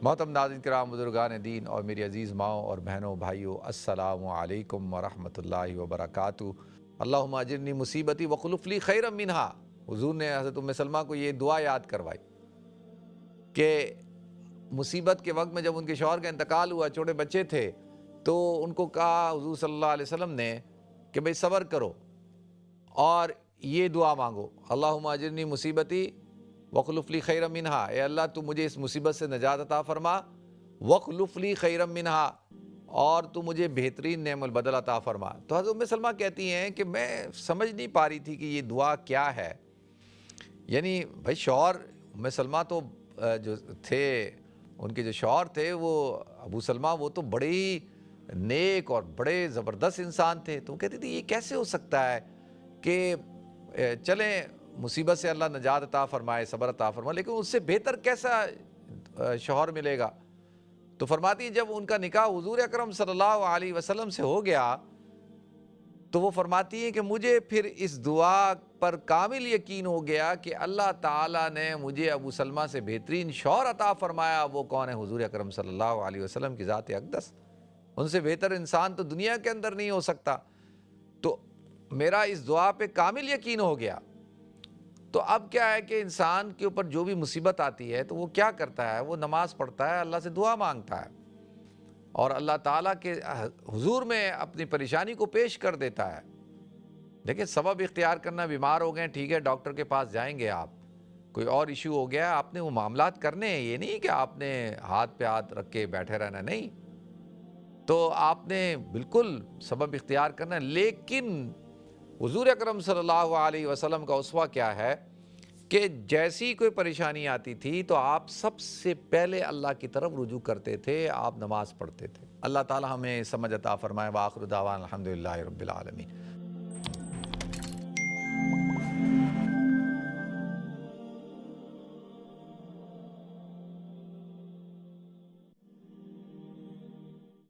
محترم ناظرین کرام، بزرگان دین اور میری عزیز ماؤں اور بہنوں بھائیوں، السلام علیکم ورحمۃ اللہ وبرکاتہ۔ اللہم اجرنی مصیبتی وخلف لی خیرا منہا۔ حضور نے حضرت ام سلمہ کو یہ دعا یاد کروائی کہ مصیبت کے وقت میں جب ان کے شوہر کا انتقال ہوا، چھوٹے بچے تھے، تو ان کو کہا حضور صلی اللہ علیہ وسلم نے کہ بھئی صبر کرو اور یہ دعا مانگو، اللہم اجرنی مصیبتی وخلف لی خیرا منہا، اے اللہ تو مجھے اس مصیبت سے نجات عطا فرما، وخلف لی خیرا منہا، اور تو مجھے بہترین نعم البدل عطا فرما۔ تو حضرت ام سلمہ کہتی ہیں کہ میں سمجھ نہیں پا رہی تھی کہ یہ دعا کیا ہے۔ یعنی بھائی شوہر ام سلمہ تو جو تھے، ان کے جو شوہر تھے وہ ابو سلمہ، وہ تو بڑے ہی نیک اور بڑے زبردست انسان تھے۔ تو وہ کہتی تھی یہ کیسے ہو سکتا ہے کہ چلیں مصیبت سے اللہ نجات عطا فرمائے، صبر عطا فرمائے، لیکن اس سے بہتر کیسا شوہر ملے گا؟ تو فرماتی ہیں جب ان کا نکاح حضور اکرم صلی اللہ علیہ وسلم سے ہو گیا تو وہ فرماتی ہیں کہ مجھے پھر اس دعا پر کامل یقین ہو گیا کہ اللہ تعالیٰ نے مجھے ابو سلمہ سے بہترین شوہر عطا فرمایا۔ وہ کون ہے؟ حضور اکرم صلی اللہ علیہ وسلم کی ذات اقدس۔ ان سے بہتر انسان تو دنیا کے اندر نہیں ہو سکتا۔ تو میرا اس دعا پہ کامل یقین ہو گیا۔ تو اب کیا ہے کہ انسان کے اوپر جو بھی مصیبت آتی ہے تو وہ کیا کرتا ہے؟ وہ نماز پڑھتا ہے، اللہ سے دعا مانگتا ہے اور اللہ تعالیٰ کے حضور میں اپنی پریشانی کو پیش کر دیتا ہے۔ دیکھیں سبب اختیار کرنا، بیمار ہو گئے ٹھیک ہے ڈاکٹر کے پاس جائیں گے، آپ کوئی اور ایشو ہو گیا، آپ نے وہ معاملات کرنے ہیں، یہ نہیں کہ آپ نے ہاتھ پہ ہاتھ رکھ کے بیٹھے رہنا، نہیں، تو آپ نے بالکل سبب اختیار کرنا ہے۔ لیکن حضور اکرم صلی اللہ علیہ وسلم کا اسوہ کیا ہے کہ جیسی کوئی پریشانی آتی تھی تو آپ سب سے پہلے اللہ کی طرف رجوع کرتے تھے، آپ نماز پڑھتے تھے۔ اللہ تعالی ہمیں سمجھ عطا فرمائے۔ وآخر دعوانا الحمدللہ رب العالمین۔